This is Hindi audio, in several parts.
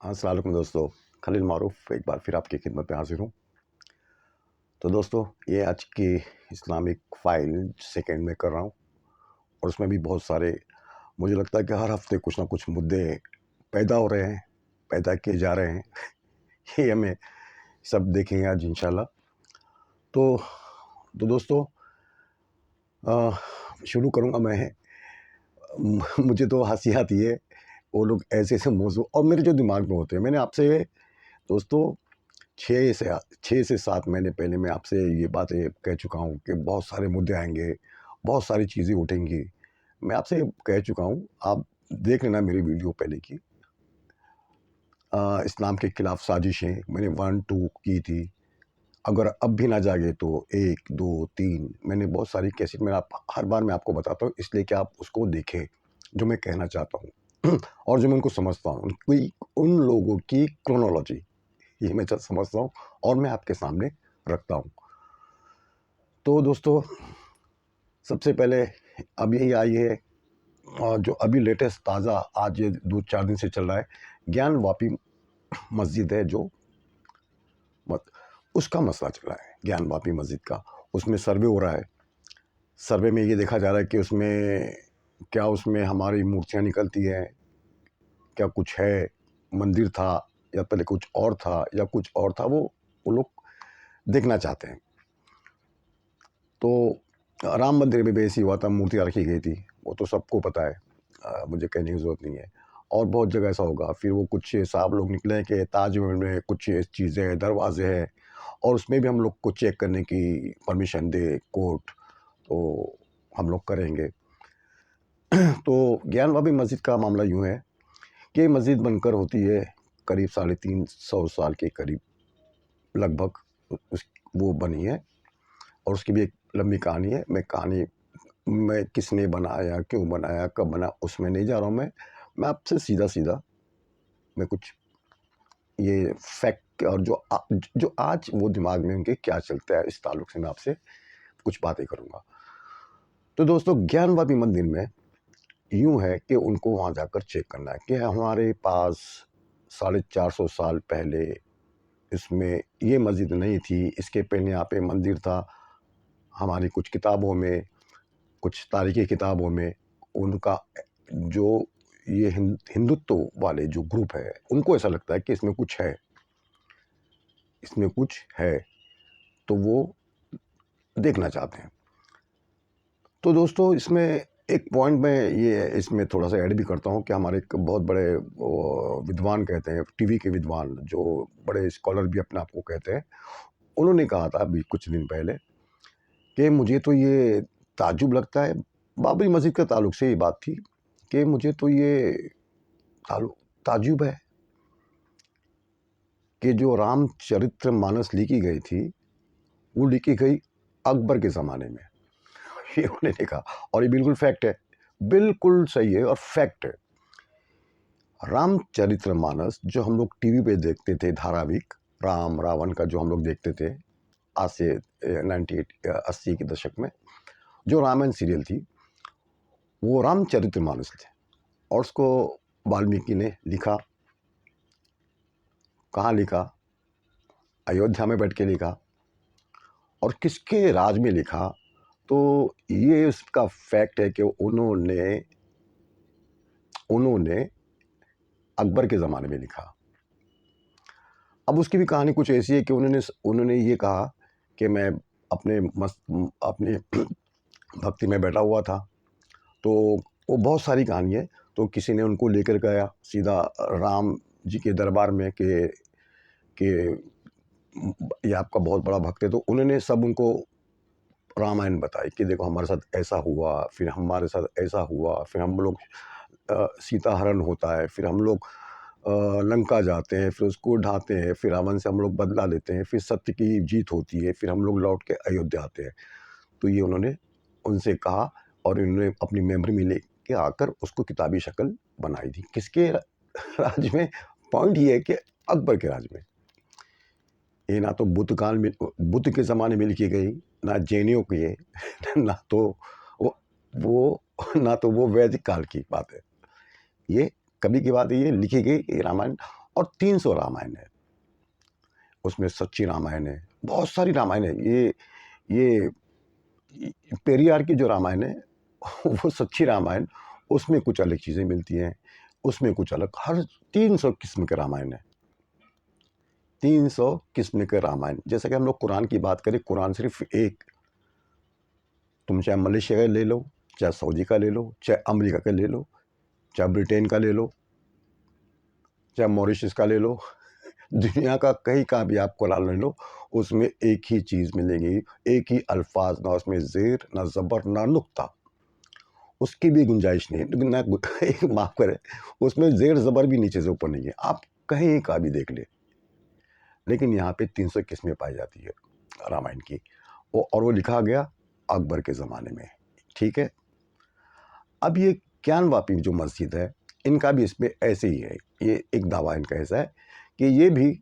अस्सलाम वालेकुम दोस्तों। खलील मारूफ एक बार फिर आपकी खिदमत में हाजिर हूँ। तो दोस्तों, ये आज की इस्लामिक फ़ाइल सेकंड में कर रहा हूँ और उसमें भी बहुत सारे, मुझे लगता है कि हर हफ्ते कुछ ना कुछ मुद्दे पैदा हो रहे हैं, पैदा किए जा रहे हैं। ये हमें सब देखेंगे आज इंशाल्लाह। तो दोस्तों, अ, शुरू करूँगा मैं। मुझे तो हँसी आती है, वो लोग ऐसे-ऐसे मौज़ू और मेरे जो दिमाग में होते हैं। मैंने आपसे दोस्तों 6 से 7 महीने पहले मैं आपसे ये बातें कह चुका हूँ कि बहुत सारे मुद्दे आएँगे, बहुत सारी चीज़ें उठेंगी। मैं आपसे कह चुका हूँ, आप देख लेना मेरी वीडियो पहले की। इस्लाम के खिलाफ साजिशें मैंने 1-2 की थी। अगर अब भी ना जागे तो 1, 2, 3 मैंने बहुत सारी कैसेट में आप हर बार मैं आपको बताता हूँ इसलिए कि आप उसको देखें, जो मैं कहना चाहता हूँ। और जो मैं उनको समझता हूँ, उनकी उन लोगों की क्रोनोलॉजी ये मैं समझता हूँ और मैं आपके सामने रखता हूँ। तो दोस्तों, सबसे पहले अब यही आई है, जो अभी लेटेस्ट ताज़ा आज ये 2-4 दिन से चल रहा है, ज्ञान वापी मस्जिद है जो मत उसका मसला चल रहा है, ज्ञान वापी मस्जिद का। उसमें सर्वे हो रहा है। सर्वे में ये देखा जा रहा है कि उसमें हमारी मूर्तियाँ निकलती हैं, क्या कुछ है, मंदिर था या पहले कुछ और था या कुछ और था, वो लोग देखना चाहते हैं। तो राम मंदिर में भी ऐसे ही हुआ था, मूर्तियाँ रखी गई थी, वो तो सबको पता है, मुझे कहने की ज़रूरत नहीं है। और बहुत जगह ऐसा होगा। फिर वो कुछ साहब लोग निकले कि ताजमहल में कुछ चीज़ें हैं, दरवाजे हैं और उसमें भी हम लोग को चेक करने की परमिशन दे कोर्ट, तो हम लोग करेंगे। तो ज्ञान वापी मस्जिद का मामला यूँ है कि मस्जिद बनकर होती है करीब 350 साल के करीब लगभग उस वो बनी है और उसकी भी एक लंबी कहानी है। मैं किसने बनाया, क्यों बनाया, कब बना, उसमें नहीं जा रहा हूँ मैं आपसे सीधा-सीधा मैं कुछ ये फैक्ट और जो आज वो दिमाग में उनके क्या चलता है, इस ताल्लुक से मैं आपसे कुछ बातें करूँगा। तो दोस्तों, ज्ञान वापी मंदिर में यूँ है कि उनको वहाँ जाकर चेक करना है कि हमारे पास 450 साल पहले इसमें ये मस्जिद नहीं थी, इसके पहले यहाँ पे मंदिर था। हमारी कुछ किताबों में, कुछ तारीख़ी किताबों में उनका जो ये हिंदुत्व वाले जो ग्रुप है, उनको ऐसा लगता है कि इसमें कुछ है, तो वो देखना चाहते हैं। तो दोस्तों, इसमें एक पॉइंट मैं ये इसमें थोड़ा-सा ऐड भी करता हूँ कि हमारे एक बहुत बड़े विद्वान कहते हैं, टीवी के विद्वान जो बड़े स्कॉलर भी अपने आप को कहते हैं, उन्होंने कहा था अभी कुछ दिन पहले कि मुझे तो ये ताज्जुब लगता है, बाबरी मस्जिद के ताल्लुक से ये बात थी कि मुझे तो ये ताज्जुब है कि जो रामचरितमानस लिखी गई थी, वो लिखी गई अकबर के ज़माने में। ये उन्होंने कहा और ये बिल्कुल फैक्ट है, बिल्कुल सही है और फैक्ट है। रामचरितमानस जो हम लोग टीवी पे देखते थे, धारावाहिक राम रावण का जो हम लोग देखते थे आज से 98 80 के दशक में, जो रामायण सीरियल थी, वो रामचरितमानस थे और उसको वाल्मीकि ने लिखा। कहाँ लिखा? अयोध्या में बैठ के लिखा। और किसके राज में लिखा? तो ये उसका फैक्ट है कि उन्होंने अकबर के ज़माने में लिखा। अब उसकी भी कहानी कुछ ऐसी है कि उन्होंने ये कहा कि मैं अपने भक्ति में बैठा हुआ था, तो वो बहुत सारी कहानी है। तो किसी ने उनको लेकर गया सीधा राम जी के दरबार में कि ये आपका बहुत बड़ा भक्त है, तो उन्होंने सब उनको रामायण बताई कि देखो हमारे साथ ऐसा हुआ, फिर हमारे साथ ऐसा हुआ, फिर हम लोग सीता हरण होता है, फिर हम लोग लंका जाते हैं, फिर उसको ढाते हैं, फिर रावण से हम लोग बदला लेते हैं, फिर सत्य की जीत होती है, फिर हम लोग लौट के अयोध्या आते हैं। तो ये उन्होंने उनसे कहा और इन्होंने अपनी मेमोरी में लेके आकर उसको किताबी शक्ल बनाई थी। किसके राज में? पॉइंट ये है कि अकबर के राज में। ये ना तो बुद्ध के ज़माने में लिखी गई, ना जैनियों की है, ना तो वो ना तो वो वैदिक काल की बात है। ये कभी की बात है, ये लिखी गई ये रामायण। और 300 रामायण है, उसमें सच्ची रामायण है, बहुत सारी रामायण है। ये पेरियार की जो रामायण है वो सच्ची रामायण, उसमें कुछ अलग चीज़ें मिलती हैं, उसमें कुछ अलग, हर 300 किस्म के रामायण है, 300 किस्म के रामायण। जैसे कि हम लोग कुरान की बात करें, कुरान सिर्फ एक, तुम चाहे मलेशिया का ले लो, चाहे सऊदी का ले लो, चाहे अमेरिका का ले लो, चाहे ब्रिटेन का ले लो, चाहे मॉरिशस का ले लो, दुनिया का कहीं का भी आप कुरान ले लो, उसमें एक ही चीज़ मिलेगी, एक ही अल्फाज, ना उसमें ज़ेर, ना ज़बर, ना नुक्ता, उसकी भी गुंजाइश नहीं है, ना माफ़ करें, उसमें ज़ेर ज़बर भी नीचे से ऊपर नहीं है, आप कहीं का भी देख ले। लेकिन यहाँ पे 300 किस्में पाई जाती है रामायण की, और वो लिखा गया अकबर के ज़माने में, ठीक है। अब ये ज्ञानवापी जो मस्जिद है, इनका भी इसमें ऐसे ही है, ये एक दावा इनका ऐसा है कि ये भी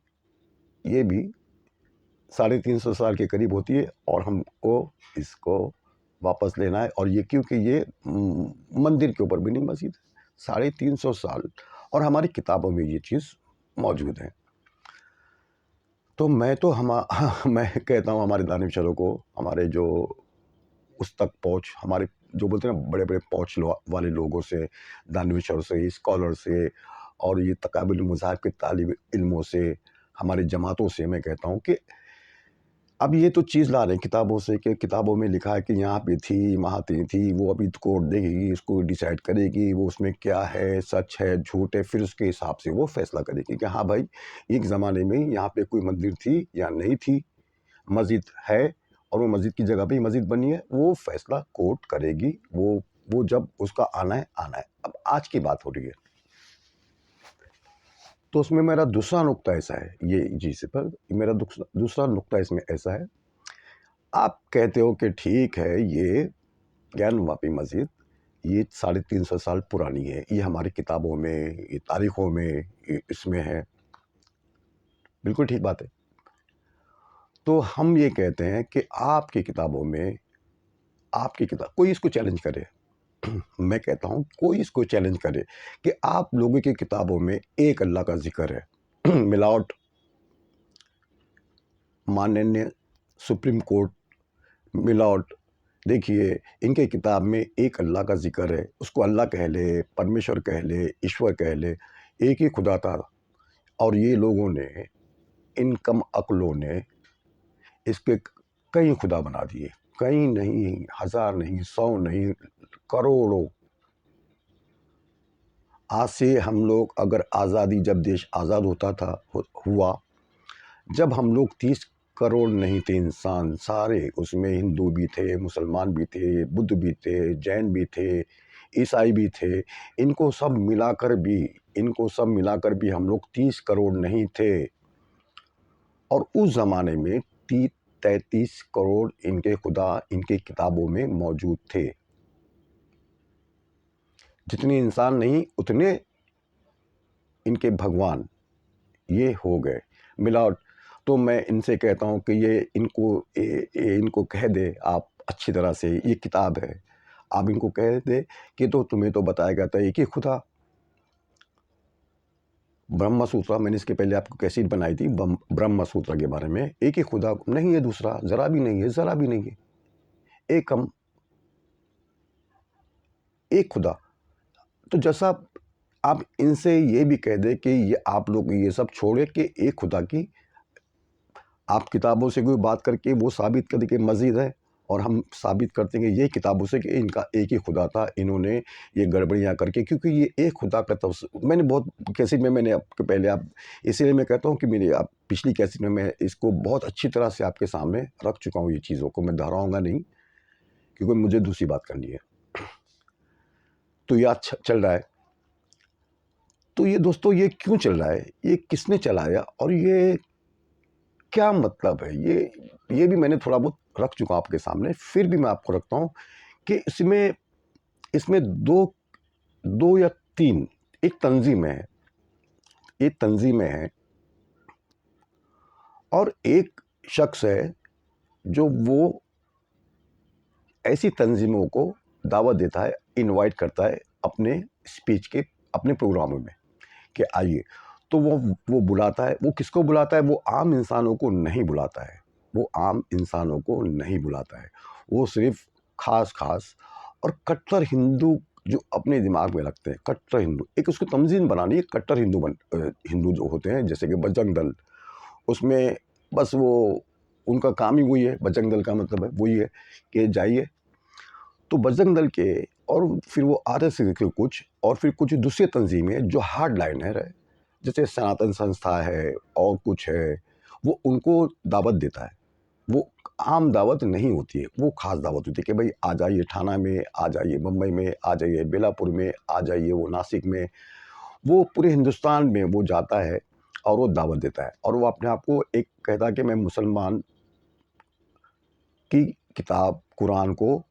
350 साल के करीब होती है, और हमको इसको वापस लेना है। और ये क्योंकि ये मंदिर के ऊपर भी नहीं, मस्जिद 350 साल, और हमारी किताबों में ये चीज़ मौजूद है। तो मैं तो मैं कहता हूँ हमारे दानिशरों को, हमारे जो उस तक पहुँच, हमारे जो बोलते हैं ना बड़े बड़े पहुँच वाले लोगों से, दानिशरों से, स्कॉलर से, और ये तकाबुल मज़ाहिब के तालिब इल्मों से, हमारे जमातों से मैं कहता हूँ कि अब ये तो चीज़ ला रहे हैं किताबों से, कि किताबों में लिखा है कि यहाँ पे थी, वहाँ थी, वो अभी कोर्ट देखेगी, इसको डिसाइड करेगी, वो उसमें क्या है, सच है, झूठ है, फिर उसके हिसाब से वो फैसला करेगी कि हाँ भाई, एक ज़माने में यहाँ पे कोई मंदिर थी या नहीं थी, मस्जिद है, और वो मस्जिद की जगह पे ही मस्जिद बनी है, वो फैसला कोर्ट करेगी, वो जब उसका आना है, आना है। अब आज की बात हो रही है, तो उसमें मेरा दूसरा नुक्ता ऐसा है, ये जी से पर मेरा दूसरा नुक्ता इसमें ऐसा है, आप कहते हो कि ठीक है, ये ज्ञानवापी मस्जिद ये 350 साल पुरानी है, ये हमारी किताबों में, ये तारीखों में, इसमें है, बिल्कुल ठीक बात है। तो हम ये कहते हैं कि आपकी किताबों में, आपकी किताब कोई इसको चैलेंज करे, मैं कहता हूँ कोई इसको चैलेंज करे कि आप लोगों की किताबों में एक अल्लाह का जिक्र है, मिलावट, माननीय सुप्रीम कोर्ट, मिलावट, देखिए इनके किताब में एक अल्लाह का जिक्र है, उसको अल्लाह कह ले, परमेश्वर कह ले, ईश्वर कह ले, एक ही खुदा था, और ये लोगों ने, इन कम अक्लों ने इसके कई खुदा बना दिए, कई नहीं, 1000 नहीं, 100 नहीं, करोड़ों। आज से हम लोग अगर आज़ादी, जब देश आज़ाद होता था, हुआ, जब हम लोग 30 करोड़ नहीं थे इंसान, सारे उसमें हिंदू भी थे, मुसलमान भी थे, बुद्ध भी थे, जैन भी थे, ईसाई भी थे, इनको सब मिलाकर भी हम लोग 30 करोड़ नहीं थे। और उस ज़माने में 33 करोड़ इनके खुदा इनके किताबों में मौजूद थे। जितने इंसान नहीं, उतने इनके भगवान ये हो गए, मिलावट। तो मैं इनसे कहता हूँ कि इनको कह दे आप अच्छी तरह से, ये किताब है, आप इनको कह दे कि तो तुम्हें तो बताया गया था एक ही खुदा। ब्रह्म सूत्र, मैंने इसके पहले आपको कैसेट बनाई थी ब्रह्म सूत्र के बारे में, एक ही खुदा नहीं है, दूसरा ज़रा भी नहीं है, ज़रा भी नहीं है, एक हम, एक खुदा। तो जैसा आप इनसे ये भी कह दे कि ये आप लोग ये सब छोड़े कि एक खुदा की, आप किताबों से कोई बात करके वो साबित कर दे कि मस्जिद है, और हम साबित करते हैं कि ये किताबों से कि इनका एक ही खुदा था, इन्होंने ये गड़बड़ियाँ करके, क्योंकि ये एक खुदा का मैंने बहुत कैसेट में मैंने आपके पहले, आप इसीलिए मैं कहता हूँ कि मेरी आप पिछली कैसेट में मैं इसको बहुत अच्छी तरह से आपके सामने रख चुका हूँ, ये चीज़ों को मैं दोहराऊँगा नहीं, क्योंकि मुझे दूसरी बात करनी है। तो ये अच्छा चल रहा है, तो ये दोस्तों ये क्यों चल रहा है, ये किसने चलाया, और ये क्या मतलब है, ये भी मैंने थोड़ा बहुत रख चुका हूँ आपके सामने, फिर भी मैं आपको रखता हूँ कि इसमें इसमें दो या तीन, एक तंजीमें हैं, एक तंजीमें हैं, और एक शख्स है जो वो ऐसी तंजीमों को दावत देता है, इनवाइट करता है अपने स्पीच के, अपने प्रोग्रामों में कि आइए। तो वो बुलाता है, वो किसको बुलाता है? वो आम इंसानों को नहीं बुलाता है, वो आम इंसानों को नहीं बुलाता है। वो सिर्फ़ ख़ास-ख़ास और कट्टर हिंदू जो अपने दिमाग में रखते हैं, कट्टर हिंदू, एक उसको तंज़ीम बनानी है, कट्टर हिंदू जो होते हैं, जैसे कि बजरंग दल, उसमें बस वो उनका काम ही वही है, बजरंग दल का मतलब है वही है कि जाइए, तो बजरंग दल के और फिर वो आरएसएस के कुछ और फिर कुछ दूसरी तंज़ीमें जो हार्ड लाइनर है, जैसे सनातन संस्था है और कुछ है, वो उनको दावत देता है। वो आम दावत नहीं होती है, वो ख़ास दावत होती है कि भाई आ जाइए थाना में, आ जाइए मुंबई में, आ जाइए बेलापुर में, आ जाइए वो नासिक में। वो पूरे हिंदुस्तान में वो जाता है और वो दावत देता है और वो अपने आप को एक कहता है कि मैं मुसलमान की किताब कुरान को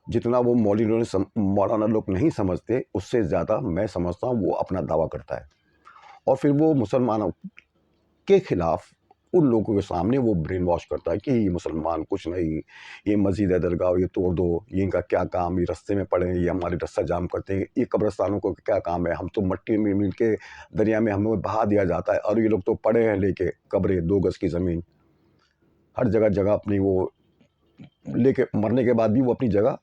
जितना वो मौलाना लोग नहीं समझते, उससे ज़्यादा मैं समझता हूँ, वो अपना दावा करता है। और फिर वो मुसलमानों के खिलाफ उन लोगों के सामने वो ब्रेन वॉश करता है कि ये मुसलमान कुछ नहीं, ये मस्जिद है, दरगाह ये तोड़ दो, ये इनका क्या काम, ये रास्ते में पड़े हैं, ये हमारे रास्ता जाम करते हैं, ये कब्रिस्तानों को क्या काम है, हम तो मट्टी में मिल के दरिया में हमें बहा दिया जाता है और ये लोग तो पड़े हैं लेके कब्रें 2 गज़ की ज़मीन, हर जगह अपनी वो लेके मरने के बाद भी वो अपनी जगह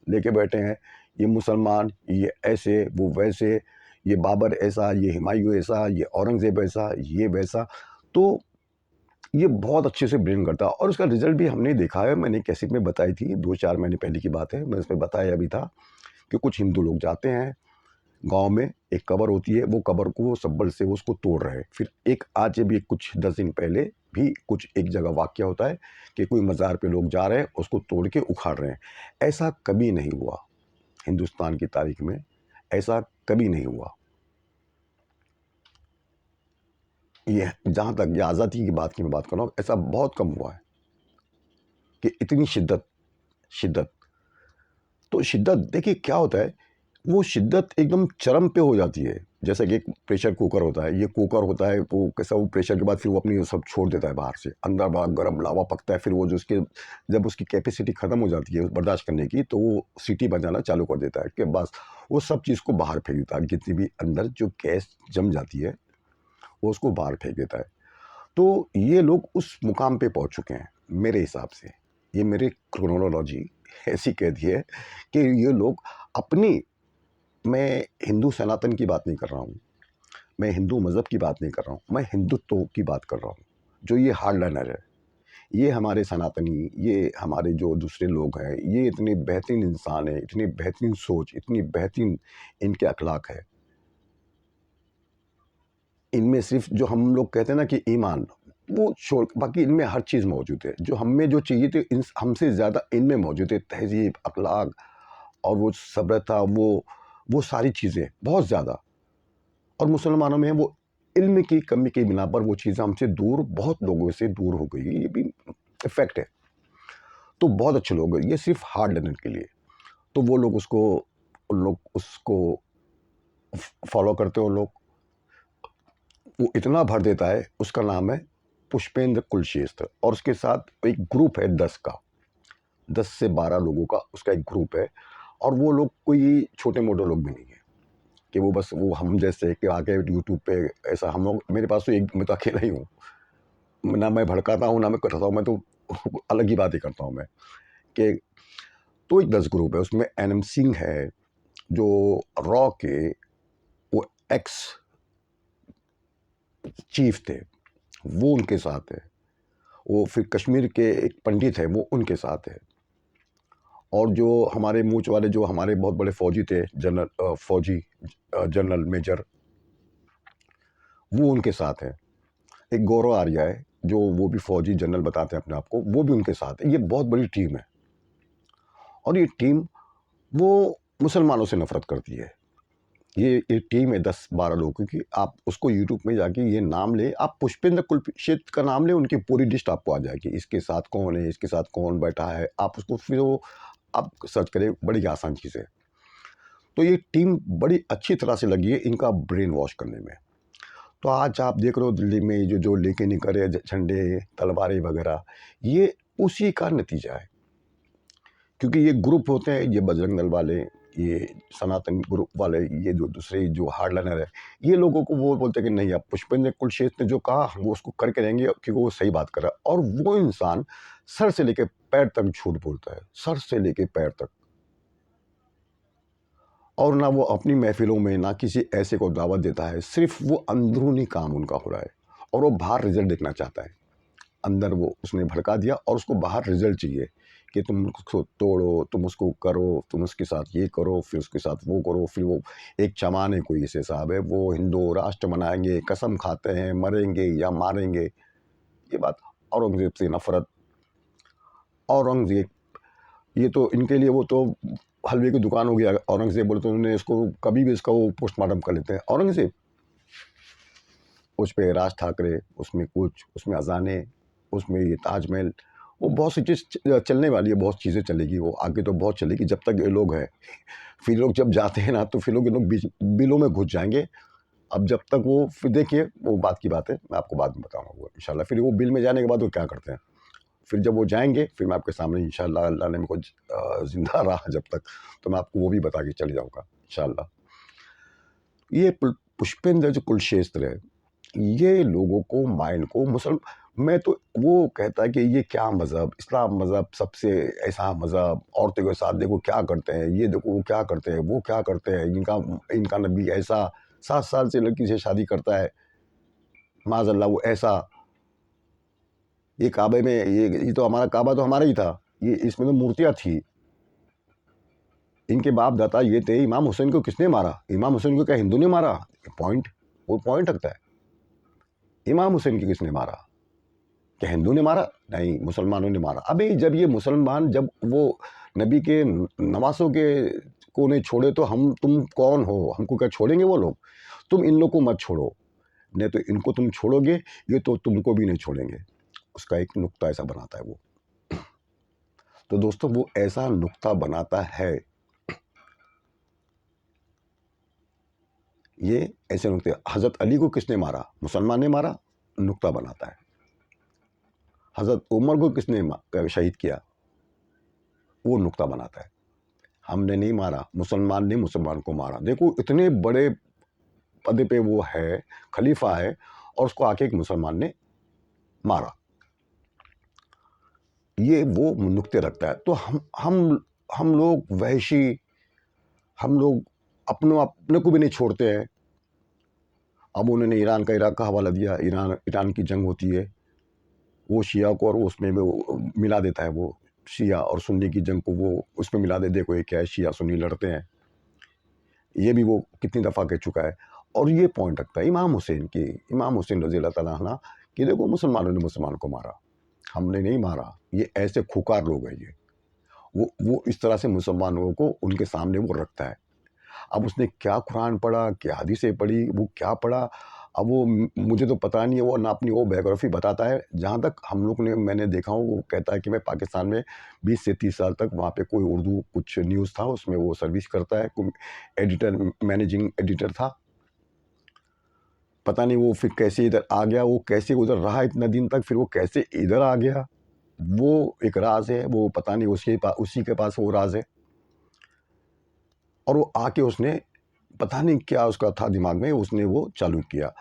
लेके बैठे हैं। ये मुसलमान, ये ऐसे, वो वैसे, ये बाबर ऐसा, ये हुमायूँ ऐसा, ये औरंगज़ेब ऐसा, ये वैसा। तो ये बहुत अच्छे से ब्लेंड करता है और उसका रिज़ल्ट भी हमने देखा है, मैंने कैसेट में बताई थी, 2-4 महीने पहले की बात है, मैंने उसमें बताया भी था कि कुछ हिंदू लोग जाते हैं, गाँव में एक कब्र होती है, वो कब्र को सब्बल से उसको तोड़ रहे हैं। फिर एक आज भी कुछ 10 दिन पहले भी कुछ एक जगह वाक़या होता है कि कोई मज़ार पे लोग जा रहे हैं, उसको तोड़ के उखाड़ रहे हैं। ऐसा कभी नहीं हुआ हिंदुस्तान की तारीख़ में, ऐसा कभी नहीं हुआ। ये जहाँ तक ये आज़ादी की बात की मैं बात कर रहा हूँ, ऐसा बहुत कम हुआ है कि इतनी शिद्दत। तो शिद्दत देखिए क्या होता है, वो शिद्दत एकदम चरम पे हो जाती है। जैसे कि एक प्रेशर कुकर होता है, ये कुकर होता है, वो कैसा वो प्रेशर के बाद फिर वो अपनी वो सब छोड़ देता है बाहर से। अंदर बड़ा गरम लावा पकता है, फिर वो जो उसके जब उसकी कैपेसिटी ख़त्म हो जाती है बर्दाश्त करने की, तो वो सीटी बजाना चालू कर देता है कि बस वो सब चीज़ को बाहर फेंक देता है। जितनी भी अंदर जो गैस जम जाती है, वो उसको बाहर फेंक देता है। तो ये लोग उस मुकाम पे पहुँच चुके हैं, मेरे हिसाब से। ये मेरी क्रोनोलॉजी ऐसी कहती है कि ये लोग अपनी मैं हिंदू सनातन की बात नहीं कर रहा हूँ, मैं हिंदू मज़हब की बात नहीं कर रहा हूँ, मैं हिंदुत्व की बात कर रहा हूँ। जो ये हार्डलाइनर है, ये हमारे सनातनी, ये हमारे जो दूसरे लोग हैं, ये इतने बेहतरीन इंसान हैं, इतनी बेहतरीन सोच, इतनी बेहतरीन इनके अखलाक है। इनमें सिर्फ़ जो हम लोग कहते हैं ना कि ईमान, वो छोड़ बाकी इनमें हर चीज़ मौजूद है। जो हमें जो चाहिए थे इन हमसे ज़्यादा इनमें मौजूद है। तहज़ीब, अखलाक और वो सभ्यता, वो सारी चीज़ें बहुत ज़्यादा। और मुसलमानों में वो इल्म की कमी की बिना पर वो चीज़ें हमसे दूर, बहुत लोगों से दूर हो गई है, ये भी फैक्ट है। तो बहुत अच्छे लोग हैं, ये सिर्फ़ हार्ड लर्नर के लिए। तो वो लोग उसको उन लोग उसको फ़ॉलो करते हैं वो लोग। वो इतना भर देता है, उसका नाम है पुष्पेंद्र कुलश्रेष्ठ और उसके साथ एक ग्रुप है 10 का, 10 से 12 लोगों का उसका एक ग्रुप है और वो लोग कोई छोटे-मोटे लोग भी नहीं हैं कि वो बस वो हम जैसे कि आके यूट्यूब पे ऐसा हम लोग मेरे पास तो एक मैं तो अकेला ही हूँ। ना मैं भड़काता हूँ, ना मैं करता हूँ, मैं तो अलग ही बातें करता हूँ मैं कि तो एक 10 ग्रुप है, उसमें एनएम सिंह है, जो रॉ के वो एक्स चीफ थे, वो उनके साथ है। वो फिर कश्मीर के एक पंडित हैं, वो उनके साथ है और जो हमारे मूंछ वाले जो हमारे बहुत बड़े फ़ौजी थे जनरल मेजर, वो उनके साथ हैं। एक गौरव आर्या है, जो वो भी फ़ौजी जनरल बताते हैं अपने आप को, वो भी उनके साथ है। ये बहुत बड़ी टीम है और ये टीम वो मुसलमानों से नफ़रत करती है। ये टीम है 10-12 लोगों की। आप उसको यूट्यूब में जाके ये नाम लें, आप पुष्पेंद्र कुलश्रेष्ठ का नाम लें, उनकी पूरी लिस्ट आपको आ जाएगी। इसके साथ कौन है, इसके साथ कौन बैठा है, आप उसको फिर वो आप सर्च करें, बड़ी आसान चीज़ है। तो ये टीम बड़ी अच्छी तरह से लगी है इनका ब्रेन वॉश करने में। तो आज आप देख रहे हो दिल्ली में जो लेके निकल रहे झंडे, तलवारें वगैरह, ये उसी का नतीजा है। क्योंकि ये ग्रुप होते हैं, ये बजरंग दल वाले, ये सनातन ग्रुप वाले, ये जो दूसरे जो हार्डलाइनर है, ये लोगों को वो बोलते हैं कि नहीं, अब पुष्पेंद्र कुलशेत ने जो कहा वो उसको करके रहेंगे क्योंकि वो सही बात कर रहा है। और वो इंसान सर से लेके पैर तक झूठ बोलता है, सर से लेके पैर तक। और ना वो अपनी महफिलों में ना किसी ऐसे को दावत देता है, सिर्फ वो अंदरूनी काम उनका हो रहा है और वो बाहर रिजल्ट देखना चाहता है। अंदर वो उसने भड़का दिया और उसको बाहर रिजल्ट चाहिए कि तुम उसको तोड़ो, तुम उसको करो, तुम उसके साथ ये करो, फिर उसके साथ वो करो, फिर वो एक चमान है कोई ऐसे साहब है, वो हिंदू राष्ट्र मनाएंगे, कसम खाते हैं मरेंगे या मारेंगे। ये बात औरंगजेब से नफरत। औरंगजेब, ये तो इनके लिए वो तो हलवे की दुकान हो गया। औरंगजेब बोले तो उन्होंने इसको कभी भी इसका वो पोस्टमार्टम कर लेते हैं। औरंगजेब, उस पे राज ठाकरे, उसमें कुछ, उसमें अजाने, उसमें ये ताजमहल, वो बहुत सी चीज़ चलने वाली है, बहुत चीज़ें चलेगी, वो आगे तो बहुत चलेगी जब तक ये लोग हैं। फिर लोग जब जाते हैं ना तो फिर लोग ये लोग बीच बिलों में घुस जाएंगे। अब जब तक वो फिर देखिए वो बात की बात है, मैं आपको बाद में बताऊंगा वो इंशाल्लाह। फिर वो बिल में जाने के बाद वो क्या करते हैं, फिर जब वो जाएंगे फिर मैं आपके सामने इंशाल्लाह, अल्लाह ने मेरे को जिंदा रहा जब तक, तो मैं आपको वो भी बता के चले जाऊँगा इंशाल्लाह। ये पुष्पेंद्र जो कुलशेस्त्र है, ये लोगों को माइंड को मुसल मैं तो वो कहता है कि ये क्या मज़हब, इस्लाम मज़हब सबसे ऐसा मज़हब, औरतों के साथ देखो क्या करते हैं, ये देखो वो क्या करते हैं, वो क्या करते हैं, इनका इनका नबी ऐसा 7 साल से लड़की से शादी करता है, माज़अल्लाह वो ऐसा। ये काबे में ये तो हमारा काबा तो हमारा ही था, ये इसमें तो मूर्तियाँ थी। इनके बाप दादा ये थे। इमाम हुसैन को किसने मारा? इमाम हुसैन को क्या हिंदू ने मारा? पॉइंट, वो पॉइंट रखता है। इमाम हुसैन को किसने मारा? क्या हिंदू ने मारा? नहीं, मुसलमानों ने मारा। अबे जब ये मुसलमान, जब वो नबी के नवासों के को नहीं छोड़े तो हम तुम कौन हो? हमको क्या छोड़ेंगे वो लोग? तुम इन लोग को मत छोड़ो, नहीं तो इनको तुम छोड़ोगे, ये तो तुमको भी नहीं छोड़ेंगे। उसका एक नुक्ता ऐसा बनाता है वो। तो दोस्तों वो ऐसा नुक्ता बनाता है, ये ऐसे नुक्ते। हज़रत अली को किसने मारा? मुसलमान ने मारा, नुक्ता बनाता है। हज़रत उमर को किसने शहीद किया? वो नुक्ता बनाता है। हमने नहीं मारा, मुसलमान ने मुसलमान को मारा। देखो इतने बड़े पद पे वो है, खलीफा है, और उसको आके एक मुसलमान ने मारा। ये वो नुक्ते रखता है। तो हम लोग वहशी, हम लोग अपने को भी नहीं छोड़ते हैं। अब उन्होंने ईरान का इराक का हवाला दिया, ईरान की जंग होती है, वो शिया को और उसमें वो मिला देता है, वो शिया और सुन्नी की जंग को वो उसमें मिला दे। देखो ये क्या है, शिया सुन्नी लड़ते हैं, ये भी वो कितनी दफ़ा कह चुका है। और ये पॉइंट रखता है इमाम हुसैन की, इमाम हुसैन रज़ी अल्लाह ताला अन्हु, कि देखो मुसलमानों ने मुसलमान को मारा, हमने नहीं मारा। ये ऐसे खुकार लोग हैं ये। वो इस तरह से मुसलमानों को उनके सामने वो रखता है। अब उसने क्या कुरान पढ़ा, क्या हदीसें पढ़ी, वो क्या पढ़ा, अब वो मुझे तो पता नहीं है। वो ना अपनी वो बायोग्राफ़ी बताता है। जहाँ तक हम लोग ने मैंने देखा हूँ, वो कहता है कि मैं पाकिस्तान में 20 से 30 साल तक वहाँ पे कोई उर्दू कुछ न्यूज़ था, उसमें वो सर्विस करता है, कोई एडिटर, मैनेजिंग एडिटर था। पता नहीं वो फिर कैसे इधर आ गया, वो कैसे उधर रहा इतना दिन तक, फिर वो कैसे इधर आ गया, वो एक राज़ है। वो पता नहीं उसी के पास वो राज़ है। और वो आके उसने पता नहीं क्या उसका था दिमाग में, उसने वो चालू किया।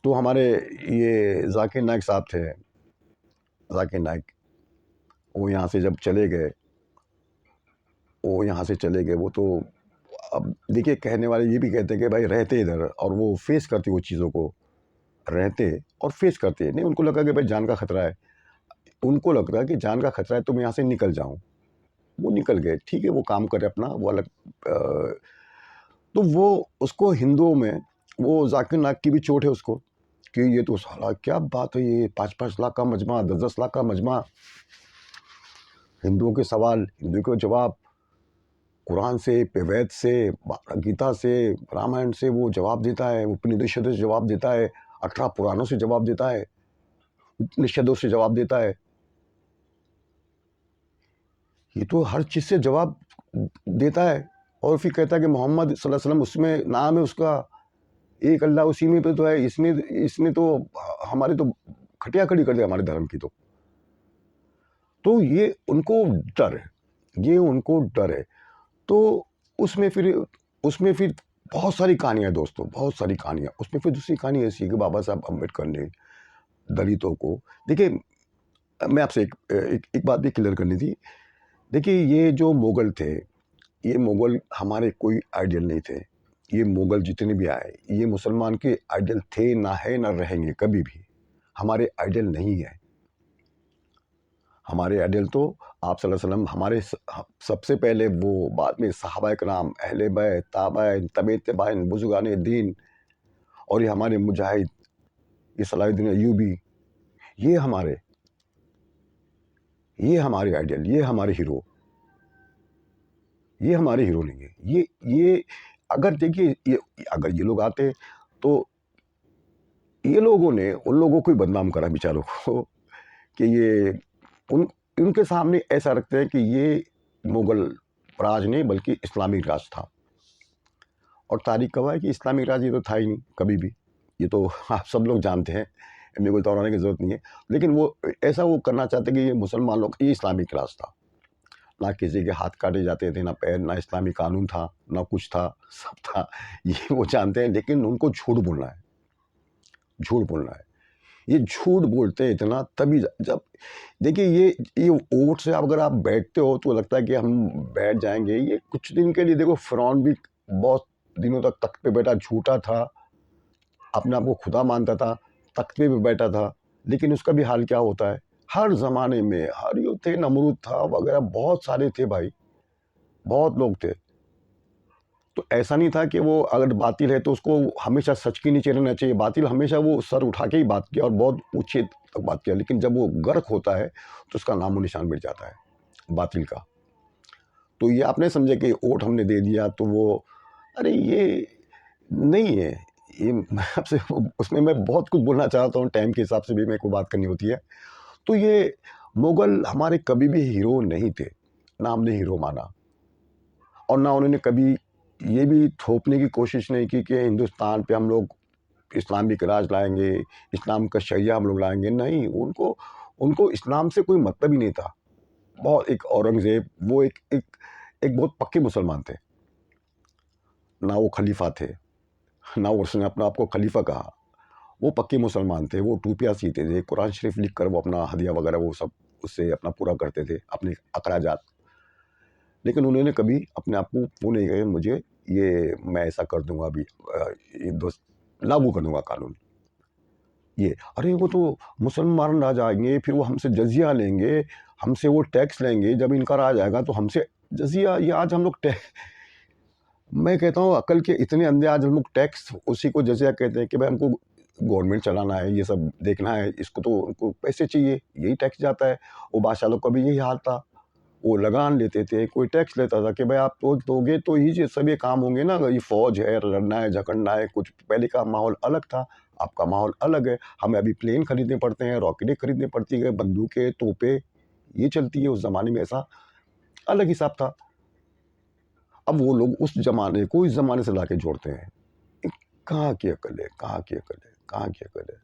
तो हमारे ये ज़ाकिर नाइक साहब थे, ज़ाकिर नाइक, वो यहाँ से जब चले गए, वो यहाँ से चले गए, वो तो अब देखिए कहने वाले ये भी कहते हैं कि भाई रहते इधर, और वो फेस करते वो चीज़ों को, रहते और फेस करते। नहीं, उनको लगा कि भाई जान का खतरा है, उनको लग रहा है कि जान का खतरा है तो मैं यहाँ से निकल जाऊँ। वो निकल गए, ठीक है, वो काम करे अपना, वो अलग। तो वो उसको हिंदुओं में वो ज़ाकिर नाइक की भी चोट है उसको, कि ये तो साला क्या बात है, ये 5-5 लाख का मजमा, 10-10 लाख का मजमा, हिंदुओं के सवाल, हिंदुओं के जवाब, कुरान से, वेद से, गीता से, रामायण से वो जवाब देता है, उपनिषदों से जवाब देता है, 18 पुराणों से जवाब देता है, उपनिषदों से जवाब देता है। ये तो हर चीज़ से जवाब देता है। और फिर कहता है कि मोहम्मद सल्लल्लाहु अलैहि वसल्लम, उसमें नाम है उसका, एक अल्लाह उसी में पे तो है। इसने तो हमारी तो खटिया खड़ी कर दिया हमारे धर्म की। तो ये उनको डर है, ये उनको डर है। तो उसमें फिर बहुत सारी कहानियाँ हैं दोस्तों, बहुत सारी कहानियाँ। उसमें फिर दूसरी कहानी ऐसी है कि बाबा साहब अम्बेडकर ने दलितों को, देखिए मैं आपसे एक बात भी क्लियर करनी थी। देखिए ये जो मुगल थे, ये मुगल हमारे कोई आइडियल नहीं थे। ये मुगल जितने भी आए, ये मुसलमान के आइडियल थे, ना है, ना रहेंगे कभी भी। हमारे आइडियल नहीं है। हमारे आइडियल तो आप सल्लल्लाहु अलैहि वसल्लम, हमारे सबसे पहले वो, बाद में सहाबाए कराम, अहले बैत, ताबईन, तबे तबाईन, बुजुर्गाने दीन, और ये हमारे मुजाहिद, ये सलाहुद्दीन अय्यूबी, ये हमारे आइडियल, ये हमारे हीरो, ये हमारे हीरो नहीं है। ये अगर देखिए, ये अगर ये लोग आते तो ये लोगों ने उन लोगों को ही बदनाम करा बेचारों को कि ये उन उनके सामने ऐसा रखते हैं कि ये मुगल राज नहीं बल्कि इस्लामिक राज था। और तारीख गवाह है कि इस्लामिक राज ये तो था ही नहीं कभी भी। ये तो आप सब लोग जानते हैं, मेरे को दोहराने की ज़रूरत नहीं है। लेकिन वो ऐसा वो करना चाहते कि ये मुसलमानों का ये इस्लामिक राज था। ना किसी के हाथ काटे जाते थे, ना पैर, ना इस्लामी कानून था, ना कुछ था, सब था। ये वो जानते हैं, लेकिन उनको झूठ बोलना है, झूठ बोलना है। ये झूठ बोलते हैं इतना, तभी जब देखिए ये ओट से अगर आप बैठते हो तो लगता है कि हम बैठ जाएंगे। ये कुछ दिन के लिए, देखो फ़िरौन भी बहुत दिनों तक तख्त पे बैठा, झूठा था, अपने आप को खुदा मानता था, तख्त पे भी बैठा था, लेकिन उसका भी हाल क्या होता है। हर ज़माने में हर युग थे, नमरूद था वगैरह, बहुत सारे थे भाई, बहुत लोग थे। तो ऐसा नहीं था कि वो अगर बातिल है तो उसको हमेशा सच के नीचे रहना चाहिए। बातिल हमेशा वो सर उठा के ही बात किया और बहुत ऊँचे तक बात किया, लेकिन जब वो गर्क होता है तो उसका नामो-निशान मिट जाता है, बातिल का। तो ये आप नहीं समझे कि वोट हमने दे दिया तो वो, अरे ये नहीं है। ये मैं आपसे उसमें मैं बहुत कुछ बोलना चाहता हूँ, टाइम के हिसाब से भी मेरे को बात करनी होती है। तो ये मुगल हमारे कभी भी हीरो नहीं थे, ना हमने हीरो माना, और ना उन्होंने कभी ये भी थोपने की कोशिश नहीं की कि हिंदुस्तान पे हम लोग इस्लामिक राज लाएँगे, इस्लाम का शरिया हम लोग लाएँगे। नहीं, उनको उनको इस्लाम से कोई मतलब ही नहीं था। बहुत एक औरंगज़ेब, वो एक बहुत पक्के मुसलमान थे। ना वो खलीफा थे, ना उसने अपने आप को खलीफा कहा। वो पक्के मुसलमान थे, वो टोपियाँ सीते थे, कुरान शरीफ लिख कर वो अपना हदिया वगैरह वो सब उससे अपना पूरा करते थे, अपने अखराजात। लेकिन उन्होंने कभी अपने आप को वो नहीं कहे मुझे ये मैं ऐसा कर दूँगा अभी, ये दोस्त लागू कर दूँगा कानून। ये, अरे वो तो मुसलमान राज आएँगे, फिर वो हमसे जज़िया लेंगे, हमसे वो टैक्स लेंगे, जब इनका राज आएगा तो हमसे जज़िया, ये आज हम लोग मैं कहता हूँ अकल के इतने अंधे, आज हम लोग टैक्स उसी को जज़िया कहते हैं कि भाई हमको गवर्नमेंट चलाना है, ये सब देखना है, इसको तो उनको पैसे चाहिए, यही टैक्स जाता है। वो बादशाह लोग का भी यही हाल था। वो लगान लेते थे, कोई टैक्स लेता था कि भाई आप तो दोगे तो ही ये सब ये काम होंगे ना। ये फ़ौज है, लड़ना है, झगड़ना है, कुछ पहले का माहौल अलग था, आपका माहौल अलग है। हमें अभी प्लेन खरीदने पड़ते हैं, रॉकेटें खरीदनी पड़ती है, बंदूकें, तोपें, ये चलती है। उस ज़माने में ऐसा अलग हिसाब था। अब वो लोग उस ज़माने को इस ज़माने से लाके जोड़ते हैं। ये कहाँ की अकल है, कहाँ की अकल है, कहाँ की अकल है।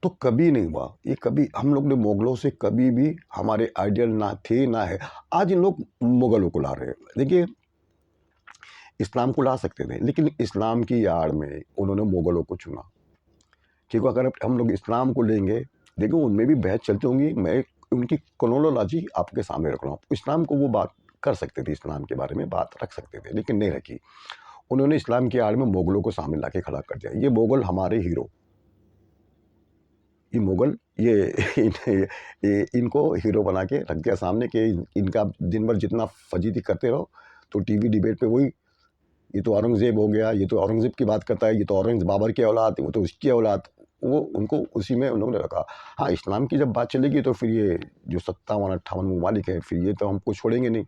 तो कभी नहीं हुआ, ये कभी हम लोग ने मुगलों से कभी भी हमारे आइडियल ना थे, ना है। आज इन लोग मुगलों को ला रहे हैं। देखिए, इस्लाम को ला सकते थे, लेकिन इस्लाम की आड़ में उन्होंने मुगलों को चुना। क्योंकि अगर हम लोग इस्लाम को लेंगे, देखिए उनमें भी बहस चलती होंगी, मैं उनकी क्रोनोलॉजी आपके सामने रख रहा हूँ। इस्लाम को वो बात कर सकते थे, इस्लाम के बारे में बात रख सकते थे, लेकिन नहीं रखी। उन्होंने इस्लाम की आड़ में मुगलों को सामने लाके खड़ा कर दिया। ये मुगल हमारे हीरो, ये मुगल ये इनको हीरो बना के रख दिया सामने कि इनका दिन भर जितना फजीती करते रहो, तो टीवी डिबेट पे वही, ये तो औरंगज़ेब हो गया, ये तो औरंगज़ेब की बात करता है, ये तो औरंगज़ेब बाबर की औलाद, वो तो उसकी औलाद। वो उनको उसी में उन लोगों ने रखा। हाँ, इस्लाम की जब बात चलेगी तो फिर ये जो 57-58 ममालिक हैं, फिर ये तो हमको छोड़ेंगे नहीं,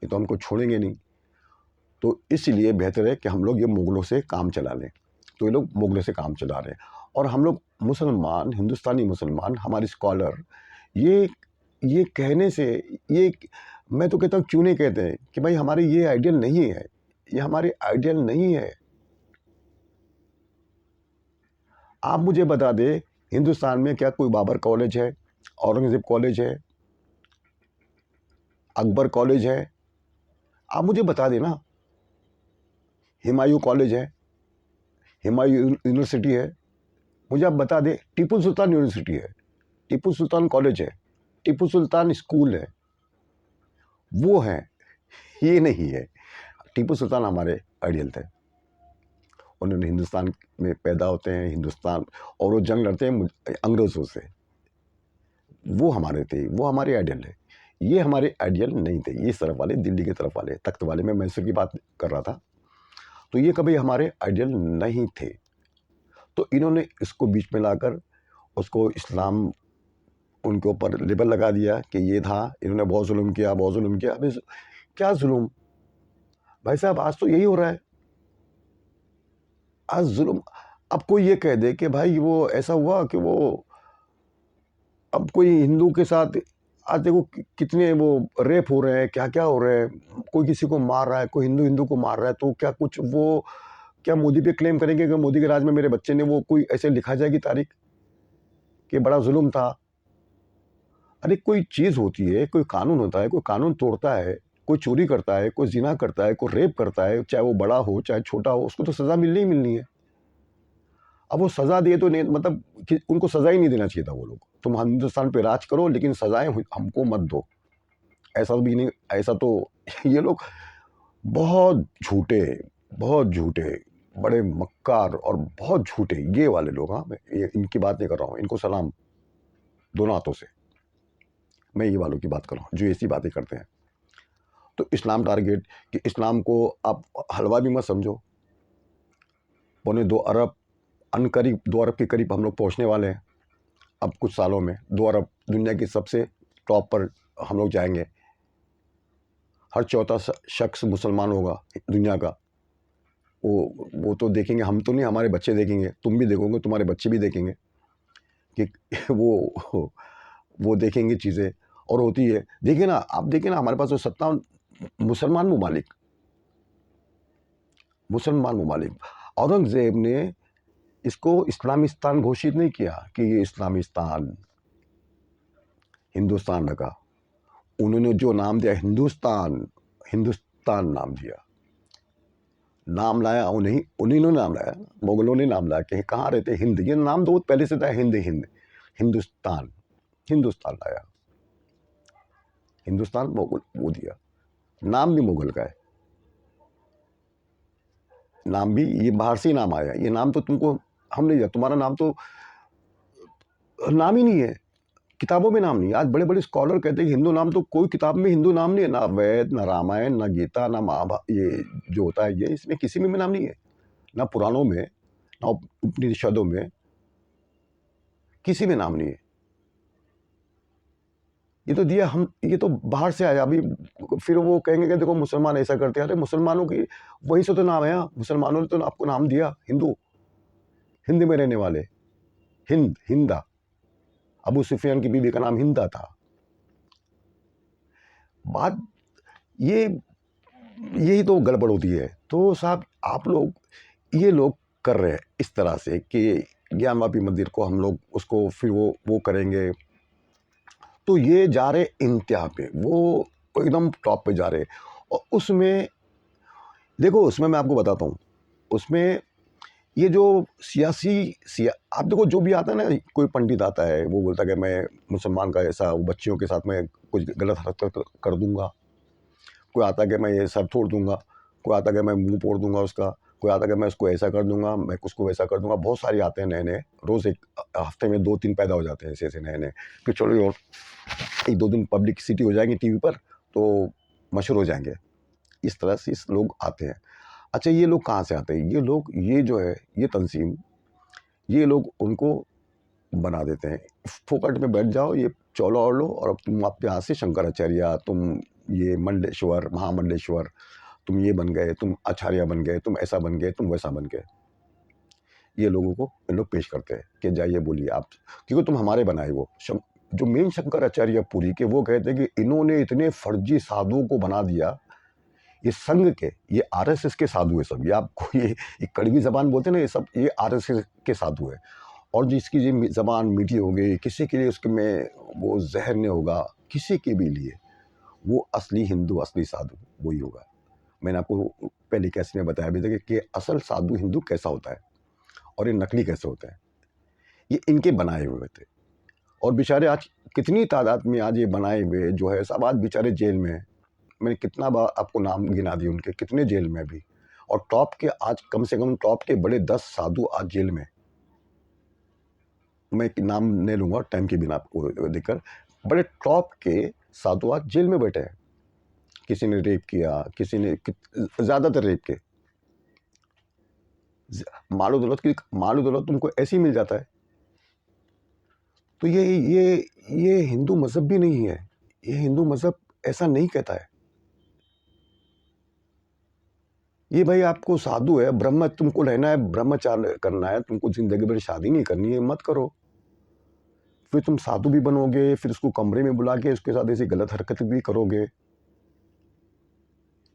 ये तो हमको छोड़ेंगे नहीं। तो इसलिए बेहतर है कि हम लोग ये मुगलों से काम चला लें। तो ये लोग मुगलों से काम चला रहे हैं, और हम लोग मुसलमान, हिंदुस्तानी मुसलमान, हमारे स्कॉलर ये कहने से, ये मैं तो कहता हूँ क्यों नहीं कहते हैं कि भाई हमारे ये आइडियल नहीं है, ये हमारे आइडियल नहीं है। आप मुझे बता दें, हिंदुस्तान में क्या कोई बाबर कॉलेज है, औरंगज़ेब कॉलेज है? अकबर कॉलेज है, आप मुझे बता देना। हुमायूं कॉलेज है, हुमायूं यूनिवर्सिटी है, मुझे आप बता दें। टीपू सुल्तान यूनिवर्सिटी है, टीपू सुल्तान कॉलेज है, टीपू सुल्तान स्कूल है, वो है, ये नहीं है। टीपू सुल्तान हमारे आइडियल थे। उन्होंने हिंदुस्तान में पैदा होते हैं, हिंदुस्तान, और वो जंग लड़ते हैं अंग्रेज़ों से। वो हमारे थे, वो हमारे आइडियल है। ये हमारे आइडियल नहीं थे, ये इस तरफ वाले, दिल्ली की तरफ वाले, तख्त वाले, मैं मैसूर की बात कर रहा था। तो ये कभी हमारे आइडियल नहीं थे। तो इन्होंने इसको बीच में लाकर उसको इस्लाम, उनके ऊपर लेबल लगा दिया कि ये था, इन्होंने बहुत जुल्म किया, बहुत जुल्म किया। अबे क्या जुल्म भाई साहब, आज तो यही हो रहा है। आज जुल्म, अब कोई ये कह दे कि भाई वो ऐसा हुआ कि वो, अब कोई हिंदू के साथ, आज देखो कितने वो रेप हो रहे हैं, क्या क्या हो रहे हैं, कोई किसी को मार रहा है, कोई हिंदू हिंदू को मार रहा है, तो क्या कुछ वो, क्या मोदी पे क्लेम करेंगे कि मोदी के राज में मेरे बच्चे ने, वो कोई ऐसे लिखा जाएगी तारीख कि बड़ा जुल्म था? अरे कोई चीज़ होती है, कोई कानून होता है, कोई कानून तोड़ता है, कोई चोरी करता है, कोई जिना करता है, कोई रेप करता है, चाहे वो बड़ा हो चाहे छोटा हो, उसको तो सज़ा मिलनी ही मिलनी है। अब वो सज़ा दिए तो नहीं, मतलब कि उनको सज़ा ही नहीं देना चाहिए था वो लोग। तुम हिंदुस्तान पे राज करो लेकिन सज़ाएँ हमको मत दो। ऐसा भी नहीं, ऐसा तो ये लोग बहुत झूठे, बहुत झूठे, बड़े मक्कार और बहुत झूठे ये वाले लोग। हाँ, मैं ये इनकी बात नहीं कर रहा हूँ, इनको सलाम दोनों हाथों से। मैं ये वालों की बात कर रहा हूँ जो ऐसी बातें करते हैं। तो इस्लाम टारगेट, कि इस्लाम को आप हलवा भी मत समझो। 2.25 अरब, अनकरीब 2 अरब के करीब हम लोग पहुँचने वाले हैं अब कुछ सालों में। 2 अरब, दुनिया की सबसे टॉप पर हम लोग जाएंगे। हर चौथा शख्स मुसलमान होगा दुनिया का। वो तो देखेंगे, हम तो नहीं, हमारे बच्चे देखेंगे, तुम भी देखोगे, तुम्हारे बच्चे भी देखेंगे कि वो देखेंगे चीज़ें। और होती है, देखिए ना, आप देखिए ना, हमारे पास तो 57 मुसलमान ममालिक, मुसलमान ममालिक। औरंगज़ेब ने इसको इस्लामिस्तान घोषित नहीं किया कि ये इस्लामिस्तान, हिंदुस्तान रखा। उन्होंने जो नाम दिया हिंदुस्तान, हिंदुस्तान नाम दिया, नाम लाया उन्हीं उन्हीं ने नाम लाया, मुगलों ने नाम लाया कि कहाँ रहते, हिंद, ये नाम तो पहले से था, हिंद, हिंद, हिंदुस्तान, हिंदुस्तान लाया, हिंदुस्तान मुगल वो दिया। नाम भी मुगल का है, नाम भी ये बाहर से ही नाम आया। ये नाम तो तुमको हम नहीं दिया, तुम्हारा नाम तो नाम ही नहीं है, किताबों में नाम नहीं है। आज बड़े बड़े स्कॉलर कहते हैं कि हिंदू नाम, तो कोई किताब में हिंदू नाम नहीं है, ना वेद, ना रामायण, ना गीता, ना महाभारत, ये जो होता है ये, इसमें किसी में भी नाम नहीं है, ना पुराणों में, ना उपनिषदों में, किसी में नाम नहीं है। ये तो दिया हम, ये तो बाहर से आया। अभी फिर वो कहेंगे कि देखो मुसलमान ऐसा करते हैं। अरे मुसलमानों की वही से तो नाम है, मुसलमानों ने तो आपको नाम दिया हिंदू, हिंद में रहने वाले, हिंद, हिंदा। अबू सुफियान की बीवी का नाम हिंदा था। बात ये, यही तो गड़बड़ होती है। तो साहब आप लोग, ये लोग कर रहे हैं इस तरह से कि ज्ञानवापी मंदिर को हम लोग उसको फिर वो करेंगे। तो ये जा रहे इंतहा पे, वो एकदम टॉप पे जा रहे। और उसमें देखो, उसमें मैं आपको बताता हूँ, उसमें ये जो आप देखो, जो भी आता है ना, कोई पंडित आता है वो बोलता है कि मैं मुसलमान का ऐसा, वो बच्चियों के साथ मैं कुछ गलत हरकत कर दूंगा। कोई आता है कि मैं ये सर तोड़ दूंगा, कोई आता है कि मैं मुंह फोड़ दूंगा उसका, कोई आता है कि मैं उसको ऐसा कर दूंगा, मैं उसको वैसा कर दूंगा। बहुत सारे आते हैं नए नए, रोज़ एक हफ्ते में 2-3 पैदा हो जाते हैं ऐसे ऐसे नए नए। फिर चलो और 1-2 दिन पब्लिसिटी हो जाएगी टीवी पर तो मशहूर हो जाएंगे। इस तरह से इस लोग आते हैं। अच्छा, ये लोग कहाँ से आते हैं? ये लोग, ये जो है ये तंजीम, ये लोग उनको बना देते हैं, फोकट में बैठ जाओ, ये चौला ओढ़ लो, और अब तुम आप यहाँ से शंकराचार्य, तुम ये मंडलेश्वर, महामंडलेश्वर, तुम ये बन गए, तुम आचार्य बन गए, तुम ऐसा बन गए, तुम वैसा बन गए। ये लोगों को इन लोग पेश करते हैं कि जाइए बोलिए आप, क्योंकि तुम हमारे बनाए। वो जो मेन शंकराचार्य पुरी के, वो कहते हैं कि इन्होंने इतने फर्जी साधुओं को बना दिया, ये संघ के, ये आरएसएस के साधु है सब। ये आपको ये कड़वी जबान बोलते हैं ना, ये सब ये आरएसएस के साधु है। और जिसकी ये जबान मीठी हो गई, किसी के लिए उसके में वो जहर नहीं होगा, किसी के भी लिए वो असली हिंदू, असली साधु वही होगा। मैंने आपको पहले कैसे में बताया भी था कि असल साधु हिंदू कैसा होता है और ये नकली कैसे होता है। ये इनके बनाए हुए थे और बेचारे आज कितनी तादाद में आज ये बनाए हुए जो है सब आज बेचारे जेल में हैं। मैंने कितना बार आपको नाम गिना दिए उनके, कितने जेल में अभी। और टॉप के आज कम से कम टॉप के बड़े 10 साधु आज जेल में। मैं एक नाम नहीं लूँगा टाइम के बिना आपको देकर। बड़े टॉप के साधु आज जेल में बैठे हैं। किसी ने रेप किया, किसी ने ज़्यादातर रेप के। मालो दौलत तुमको ऐसे ही मिल जाता है। तो ये हिंदू मज़हब भी नहीं है। ये हिंदू मज़हब ऐसा नहीं कहता है। ये भाई आपको साधु है, तुमको रहना है, ब्रह्मचार्य करना है, तुमको ज़िंदगी भर शादी नहीं करनी है, मत करो। फिर तुम साधु भी बनोगे, फिर उसको कमरे में बुला के उसके साथ ऐसी गलत हरकत भी करोगे।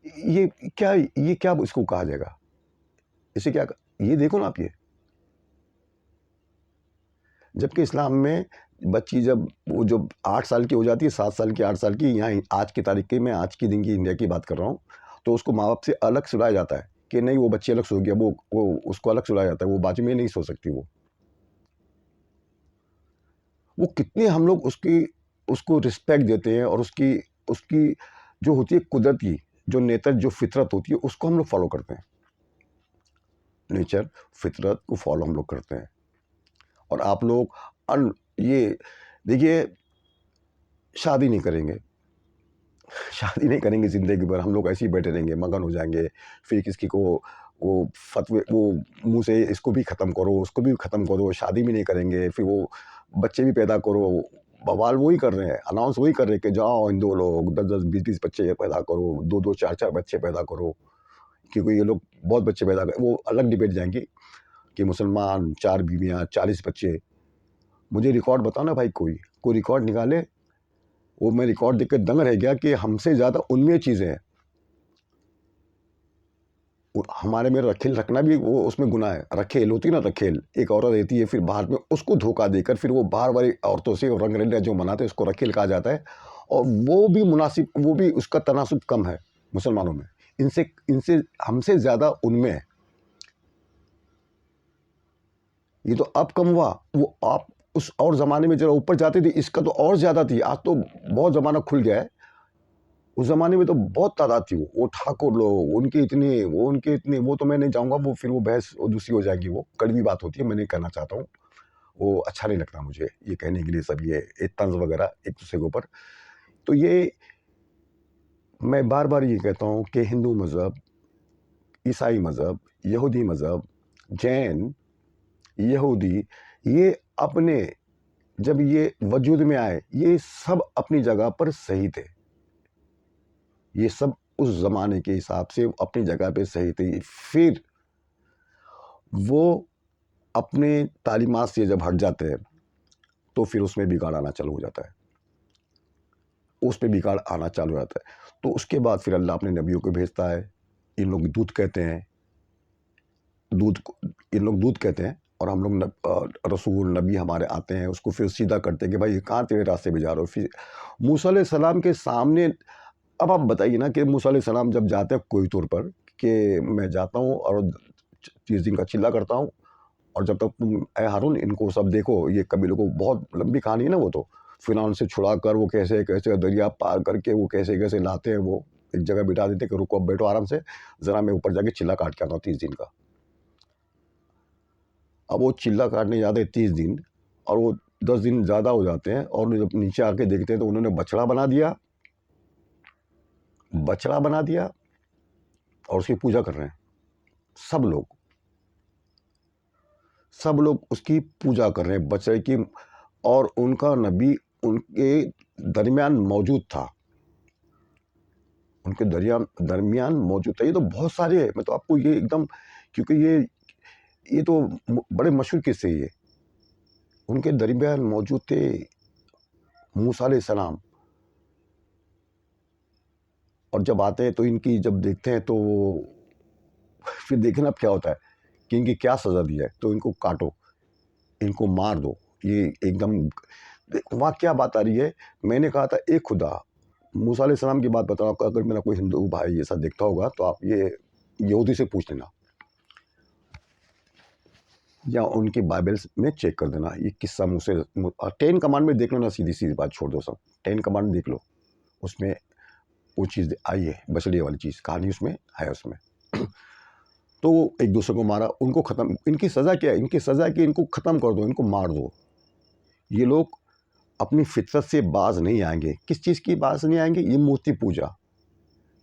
ये क्या इसको कहा जाएगा? इसे क्या ये देखो ना आप ये। जबकि इस्लाम में बच्ची जब 8 साल की हो जाती है, 7 साल की, 8 साल की, यहाँ आज की तारीख की, मैं आज की दिन की इंडिया की बात कर रहा हूँ, तो उसको माँ बाप से अलग सुलाया जाता है कि नहीं वो बच्ची अलग सो गया, वो उसको अलग सुलाया जाता है, वो बाजू में नहीं सो सकती। वो कितने हम लोग उसको रिस्पेक्ट देते हैं और उसकी जो होती है कुदरत की जो नेचर, जो फितरत होती है, उसको हम लोग फॉलो करते हैं। नेचर, फितरत को फॉलो हम लोग करते हैं। और आप लोग ये देखिए, शादी नहीं करेंगे, शादी नहीं करेंगे ज़िंदगी भर, हम लोग ऐसे ही बैठे रहेंगे, मगन हो जाएंगे। फिर किसी को वो फतवे, वो मुंह से इसको भी ख़त्म करो, उसको भी ख़त्म करो, शादी भी नहीं करेंगे, फिर वो बच्चे भी पैदा करो। बवाल वही कर रहे हैं, अनाउंस वही कर रहे हैं कि जाओ हिंदू लोग 10-10, 20-20 बच्चे पैदा करो, 2-2, 4-4 बच्चे पैदा करो। क्योंकि ये लोग बहुत बच्चे पैदा कर, वो अलग डिबेट जाएंगी कि मुसलमान 4 बीवियाँ 40 बच्चे। मुझे रिकॉर्ड बताओ ना भाई, कोई रिकॉर्ड निकाले। वो मैं रिकॉर्ड देख कर दंग रह गया कि हमसे ज़्यादा उनमें चीज़ें हैं। हमारे में रखेल रखना भी वो उसमें गुनाह है। रखेल होती है ना, रखेल एक औरत रहती है, फिर बाहर में उसको धोखा देकर फिर वो बाहर वाली औरतों से रंग रलिया जो मनाते हैं उसको रखेल कहा जाता है। और वो भी मुनासिब, वो भी उसका तनासुब कम है मुसलमानों में। इनसे इनसे हमसे ज़्यादा उनमें है। ये तो अब कम हुआ, वो आप उस और ज़माने में जरा ऊपर जाते थे, इसका तो और ज़्यादा थी। आज तो बहुत ज़माना खुल गया है। उस ज़माने में तो बहुत तादाद थी। वो ठाकुर लोग, उनके इतने, वो तो मैं नहीं जाऊँगा, वो फिर वो बहस वो दूसरी हो जाएगी, वो कड़वी बात होती है, मैं नहीं कहना चाहता हूँ। वो अच्छा नहीं लगता मुझे ये कहने के लिए सब ये तंज़ वगैरह एक दूसरे के ऊपर। तो ये मैं बार-बार ये कहता हूँ कि हिंदू मज़हब, ईसाई मज़हब, यहूदी मज़हब, जैन, यहूदी, ये अपने जब ये वजूद में आए, ये सब अपनी जगह पर सही थे। ये सब उस ज़माने के हिसाब से अपनी जगह पे सही थे। फिर वो अपने तालीमात से जब हट जाते हैं, तो फिर उसमें बिगाड़ आना चालू हो जाता है। उस पे बिगाड़ आना चालू हो जाता है। तो उसके बाद फिर अल्लाह अपने नबियों को भेजता है। इन लोग दूध कहते हैं, दूध को इन लोग दूध कहते हैं, और हम लोग रसूल नबी हमारे आते हैं, उसको फिर सीधा करते हैं कि भाई ये कहाँ तेरे रास्ते पे जा रहे हो। फिर मूसा अलैहिस्सलाम के सामने, अब आप बताइए ना कि मूसा अलैहिस्सलाम जब जाते हैं कोई तौर पर कि मैं जाता हूँ और 30 दिन का चिल्ला करता हूँ, और जब तक तुम ए हारून इनको सब देखो, ये कबीलों को, बहुत लंबी कहानी है ना वो तो। फिरौन से छुड़ा कर वो कैसे-कैसे दरिया पार करके वो कैसे-कैसे लाते हैं, वो एक जगह बिठा देते हैं कि रुको अब बैठो आराम से, ज़रा मैं ऊपर जाके चिल्ला काट के आता हूँ 30 दिन का। अब वो चिल्ला काटने जाते हैं 30 दिन, और वो 10 दिन ज़्यादा हो जाते हैं, और जब नीचे आके देखते हैं तो उन्होंने बछड़ा बना दिया और उसकी पूजा कर रहे हैं। सब लोग उसकी पूजा कर रहे हैं बछड़े की, और उनका नबी उनके दरमियान मौजूद था। उनके दरमियान मौजूद था। ये तो बहुत सारे हैं, मैं तो आपको ये एकदम, क्योंकि ये तो बड़े मशहूर किस्से ये। उनके दरमियान मौजूद थे मूसा अलैहिस्सलाम। और जब आते हैं तो इनकी जब देखते हैं तो फिर देखना अब क्या होता है कि इनकी क्या सज़ा दी जाए। तो इनको काटो, इनको मार दो। ये एकदम वहाँ क्या बात आ रही है। मैंने कहा था एक खुदा, मूसा अलैहिस्सलाम की बात बताऊँ, अगर मेरा कोई हिंदू भाई ऐसा देखता होगा तो आप ये यहूदी से पूछ लेना या उनकी बाइबल्स में चेक कर देना, ये किस्सा मूसे 10 कमांड में देख लो ना, सीधी-सीधी बात छोड़ दो सब। 10 कमांड देख लो, उसमें वो चीज़ आई है, बछड़े वाली चीज़, कहानी उसमें है उसमें। तो एक दूसरे को मारा, उनको ख़त्म, इनकी सज़ा क्या है? इनकी सज़ा है कि इनको ख़त्म कर दो, इनको मार दो। ये लोग अपनी फितरत से बाज नहीं आएंगे। किस चीज़ की बाज नहीं आएंगे? ये मूर्ति पूजा,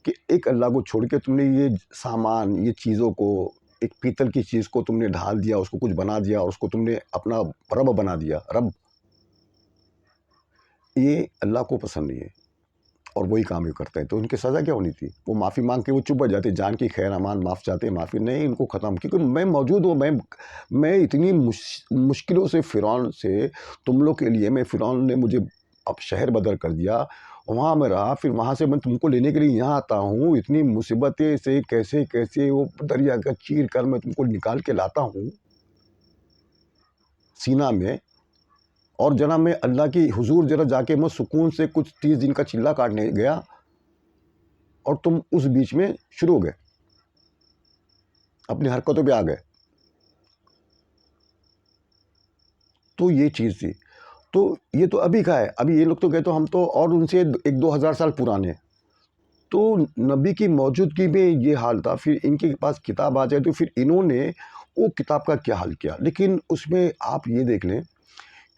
कि एक अल्लाह को छोड़ के तुमने ये सामान, ये चीज़ों को, एक पीतल की चीज़ को तुमने ढाल दिया, उसको कुछ बना दिया और उसको तुमने अपना रब बना दिया। रब, ये अल्लाह को पसंद नहीं है और वही काम ये करते हैं। तो इनकी सज़ा क्या होनी थी? वो माफ़ी मांग के वो चुप बैठ जाते, जान की खैर अमान, माफ़ चाहते, माफ़ी नहीं, इनको ख़त्म, क्योंकि मैं मौजूद हूँ। मैं इतनी मुश्किलों से फ़िरौन से, तुम लोग के लिए, मैं फ़िरौन ने मुझे अब शहर बदर कर दिया, वहाँ मैं रहा, फिर वहाँ से मैं तुमको लेने के लिए यहाँ आता हूँ। इतनी मुसीबतें से कैसे कैसे वो दरिया का चीर कर मैं तुमको निकाल के लाता हूँ सीना में, और जना मैं अल्लाह की हुजूर जरा जाके मैं सुकून से कुछ 30 दिन का चिल्ला काटने गया और तुम उस बीच में शुरू हो गए, अपनी हरकतों पे आ गए। तो ये चीज़ थी। तो ये तो अभी का है, अभी ये लोग तो कहते, हम तो और उनसे 1-2 हज़ार साल पुराने। तो नबी की मौजूदगी में ये हाल था, फिर इनके पास किताब आ जाए तो फिर इन्होंने वो किताब का क्या हाल किया। लेकिन उसमें आप ये देख लें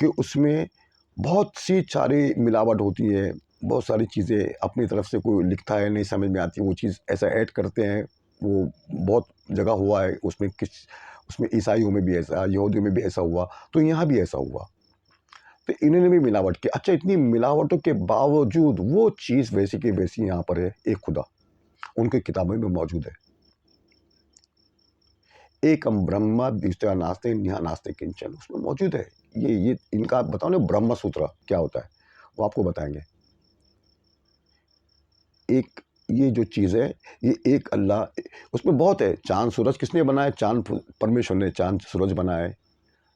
कि उसमें बहुत सी सारी मिलावट होती है, बहुत सारी चीज़ें अपनी तरफ से कोई लिखता है, नहीं समझ में आती, वो चीज़ ऐसा ऐड करते हैं। वो बहुत जगह हुआ है उसमें, उसमें ईसाइयों में भी ऐसा, यहूदियों में भी ऐसा हुआ, तो यहाँ भी ऐसा हुआ। तो इन्होंने भी मिलावट की। अच्छा, इतनी मिलावटों के बावजूद वो चीज़ वैसी की वैसी यहाँ पर है, एक खुदा उनकी किताबों में मौजूद है। एकम ब्रह्म द्वितीया नास्ति नेहा नास्ति किंचन, उसमें मौजूद है। ये इनका बताओ ना, ब्रह्म सूत्र क्या होता है, वो आपको बताएंगे। एक ये जो चीज़ है, ये एक अल्लाह, उसमें बहुत है। चाँद सूरज किसने बनाए? चाँद परमेश्वर ने चाँद सूरज बनाए।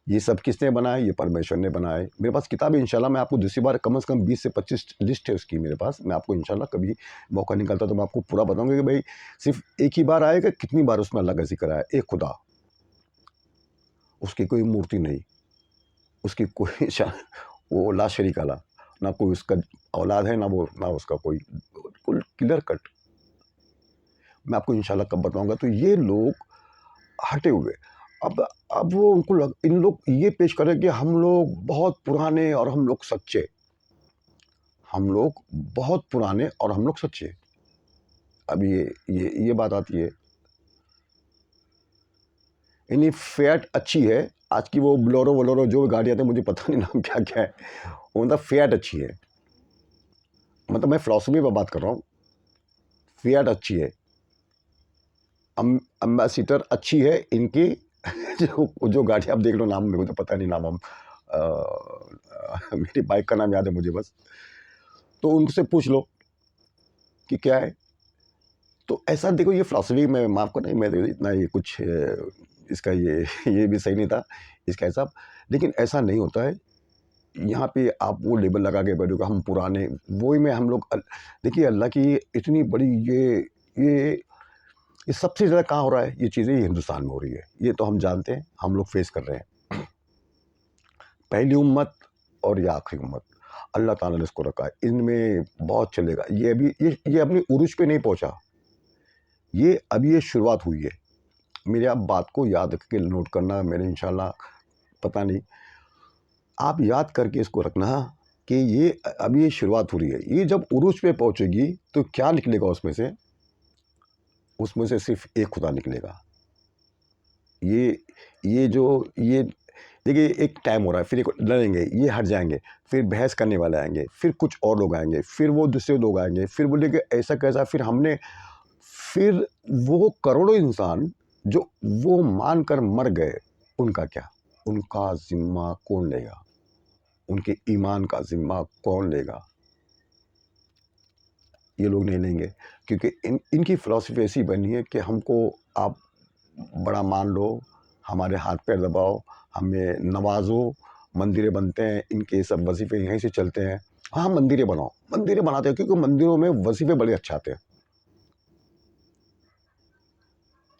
ये सब किसने बनाए? ये परमेश्वर ने बनाए। मेरे पास किताब है, इंशाल्लाह मैं आपको दूसरी बार कम से कम 20 से 25 लिस्ट है उसकी मेरे पास। मैं आपको इंशाल्लाह कभी मौका निकलता तो मैं आपको पूरा बताऊंगा कि भाई सिर्फ एक ही बार आएगा, कितनी बार उसमें अल्लाह का जिक्र आया। एक खुदा, उसकी कोई मूर्ति नहीं, उसकी कोई वो ला शरीक अल्लाह, ना कोई उसका औलाद है, ना उसका कोई, बिल्कुल क्लियर कट। मैं आपको इंशाल्लाह कब बताऊंगा। तो ये लोग हटे हुए, अब वो उनको इन लोग ये पेश करें कि हम लोग बहुत पुराने और हम लोग सच्चे, हम लोग बहुत पुराने और हम लोग सच्चे। अब ये बात आती है, यानी फ़िएट अच्छी है, आज की वो बोलेरो वोलेरो जो भी गाड़ियाँ आती हैं, मुझे पता नहीं नाम क्या-क्या है, वो मतलब फ़िएट अच्छी है। मतलब मैं फ़िलॉसफ़ी में बात कर रहा हूँ, फ़िएट अच्छी है, एम्बेसडर अच्छी है इनकी। जो गाड़ी आप देख लो, नाम मेरे को तो पता नहीं नाम, मेरी बाइक का नाम याद है मुझे बस। तो उनसे पूछ लो कि क्या है। तो ऐसा देखो, ये फ़िलॉसफ़ी में माफ़ करना, मैं तो इतना ये कुछ इसका ये भी सही नहीं था इसका हिसाब। लेकिन ऐसा नहीं होता है, यहाँ पे आप वो लेबल लगा के बैठोगे हम पुराने, वही में हम लोग देखिए अल्लाह की इतनी बड़ी ये ये सबसे ज़्यादा कहाँ हो रहा है, ये चीज़ें, ये हिंदुस्तान में हो रही है। ये तो हम जानते हैं, हम लोग फेस कर रहे हैं। पहली उम्मत और ये आखिरी उम्मत, अल्लाह ताला ने इसको रखा है, इनमें बहुत चलेगा। ये अभी ये अपनी उरूज पे नहीं पहुँचा, ये अभी ये शुरुआत हुई है। मेरी आप बात को याद करके नोट करना, मैंने इंशाल्लाह, पता नहीं, आप याद करके इसको रखना कि ये अभी ये शुरुआत हो रही है। ये जब उरूज पे पहुँचेगी तो क्या निकलेगा उसमें से? उसमें से सिर्फ एक खुदा निकलेगा। ये जो ये देखिए, एक टाइम हो रहा है, फिर एक लड़ेंगे, ये हट जाएँगे, फिर बहस करने वाले आएँगे, फिर कुछ और लोग आएँगे, फिर वो दूसरे लोग आएँगे, फिर बोलेंगे ऐसा कैसा, फिर वो करोड़ों इंसान जो वो मानकर मर गए, उनका क्या? उनका ज़िम्मा कौन लेगा? उनके ईमान का ज़िम्मा कौन लेगा? ये लोग नहीं लेंगे, क्योंकि इनकी फ़िलॉसफ़ी ऐसी बनी है कि हमको आप बड़ा मान लो, हमारे हाथ पैर दबाओ, हमें नवाज़ो, मंदिरें बनते हैं, इनके सब वज़ीफ़े यहीं से चलते हैं। हाँ, मंदिरें बनाओ, मंदिरें बनाते हैं क्योंकि मंदिरों में वज़ीफ़े बड़े अच्छे आते हैं।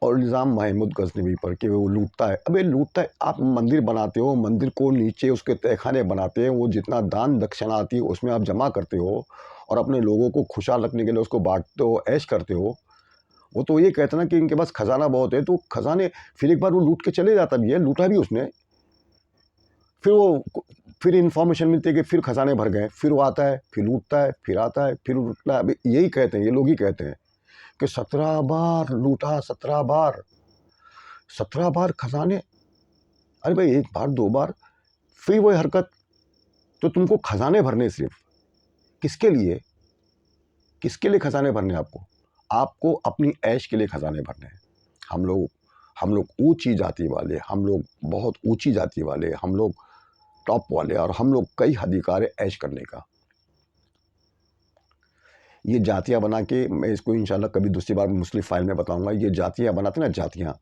और इल्ज़ाम महमूद गज़नवी पर कि वो लूटता है। अबे लूटता है, आप मंदिर बनाते हो, मंदिर को नीचे उसके तहख़ाने बनाते हैं, वो जितना दान दक्षिणा आती है उसमें आप जमा करते हो और अपने लोगों को खुशहाल रखने के लिए उसको बाँटते हो, ऐश करते हो। वो तो ये कहते हैं ना कि इनके पास खज़ाना बहुत है, तो खज़ाने फिर एक बार वो लूट के चले जाता भी है, लूटा भी उसने। फिर वो फिर इन्फॉर्मेशन मिलती है कि फिर खज़ाने भर गए, फिर वो आता है, फिर लूटता है, फिर आता है, फिर लूटता है। अभी यही कहते हैं, ये लोग ही कहते हैं कि 17 बार लूटा, 17 बार, 17 बार खज़ाने। अरे भाई 1 बार, 2 बार, फिर वही हरकत। तो तुमको खज़ाने भरने सिर्फ़, किसके लिए? किसके लिए खज़ाने भरने हैं आपको? आपको अपनी ऐश के लिए खज़ाने भरने हैं। हम लोग हम लोग ऊँची जाति वाले, हम लोग बहुत ऊँची जाति वाले, हम लोग टॉप वाले और हम लोग कई अधिकार है ऐश करने का। ये जातियाँ बना के मैं इसको इंशाल्लाह कभी दूसरी बार मुस्लिम फ़ाइल में बताऊँगा। ये जातियाँ बनाते हैं ना जातियाँ,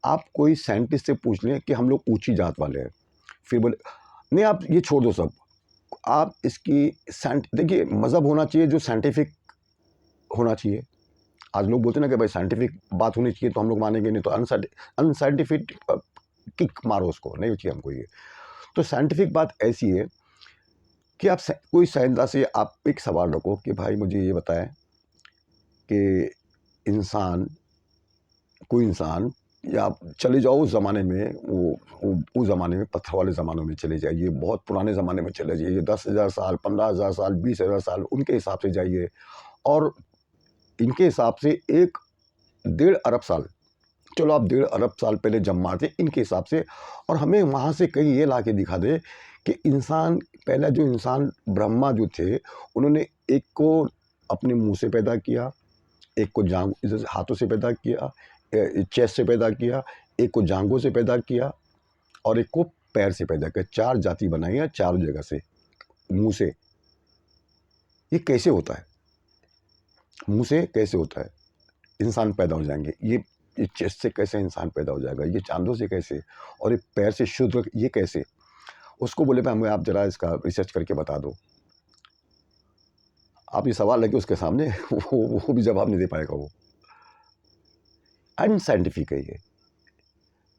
आप कोई साइंटिस्ट से पूछ लें कि हम लोग ऊँची जात वाले हैं। फिर बोले नहीं आप ये छोड़ दो सब। आप इसकी देखिए मज़हब होना चाहिए जो साइंटिफ़िक होना चाहिए। आज लोग बोलते हैं ना कि भाई साइंटिफ़िक बात होनी चाहिए तो हम लोग मानेंगे, नहीं तो अनसाइंटिफ़िक किक मारो उसको, नहीं चाहिए हमको ये। तो साइंटिफ़िक बात ऐसी है कि आप कोई साइंसदान से आप एक सवाल रखो कि भाई मुझे ये बताएं कि इंसान कोई इंसान या आप चले जाओ उस ज़माने में उस ज़माने में पत्थर वाले ज़मानों में चले जाइए, बहुत पुराने ज़माने में चले जाइए, 10,000 साल, 15,000 साल, 20,000 साल उनके हिसाब से जाइए और इनके हिसाब से 1 डेढ़ अरब साल, चलो आप 1.5 अरब साल पहले जब मारते इनके हिसाब से, और हमें वहाँ से कहीं ये ला के दिखा दे कि इंसान पहला जो इंसान ब्रह्मा जो थे उन्होंने एक को अपने मुँह से पैदा किया, एक को जांग इधर से हाथों से पैदा किया, चेस्ट से पैदा किया, एक को जांघों से पैदा किया और एक को पैर से पैदा किया। 4 जाति बनाई है चारों जगह से, मुँह से। ये कैसे होता है? मुँह से कैसे होता है? इंसान पैदा हो जाएँगे। ये चेस्ट से कैसे इंसान पैदा हो जाएगा? ये चाँदों से कैसे? और ये पैर से शुद्ध ये कैसे? उसको बोले भाई हमें आप ज़रा इसका रिसर्च करके बता दो। आप ये सवाल रखिए उसके सामने वो भी जवाब नहीं दे पाएगा वो। अनसाइंटिफिक है ये।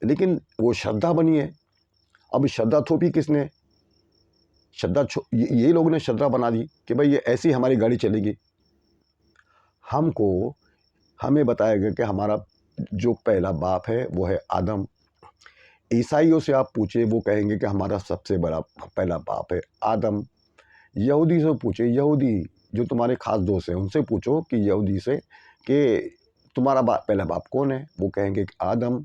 लेकिन वो श्रद्धा बनी है। अब श्रद्धा थोपी किसने? श्रद्धा ये लोगों ने श्रद्धा बना दी कि भाई ये ऐसी हमारी गाड़ी चलेगी। हमें बताया गया कि हमारा जो पहला बाप है वो है आदम। ईसाइयों से आप पूछे वो कहेंगे कि हमारा सबसे बड़ा पहला बाप है आदम। यहूदी से पूछे, यहूदी जो तुम्हारे खास दोस्त हैं उनसे पूछो कि यहूदी से कि तुम्हारा पहला बाप कौन है? वो कहेंगे कि आदम।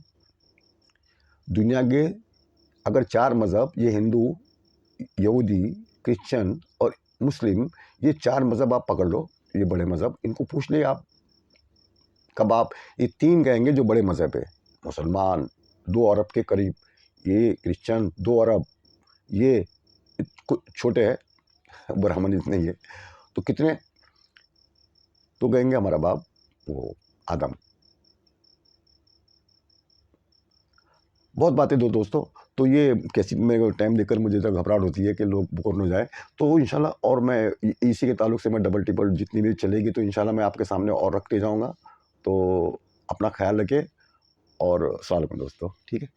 दुनिया के अगर 4 मज़हब ये हिंदू, यहूदी, क्रिश्चियन और मुस्लिम, ये 4 मज़हब आप पकड़ लो, ये बड़े मज़हब, इनको पूछ ले आप कब आप ये 3 कहेंगे जो बड़े मज़हब है। मुसलमान 2 अरब के करीब, ये क्रिश्चियन 2 अरब, ये छोटे हैं ब्राह्मण इतने ही है, तो कितने? तो कहेंगे हमारा बाप वो आदम। बहुत बातें दो दोस्तों, तो ये कैसी मेरे को टाइम देखकर मुझे तो घबराहट होती है कि लोग बोर न हो जाए। तो इंशाल्लाह और मैं इसी के ताल्लुक से मैं डबल टिपल जितनी भी चलेगी तो इंशाल्लाह मैं आपके सामने और रखते जाऊँगा। तो अपना ख्याल रखें और अस्सलाम वालेकुम दोस्तों, ठीक है?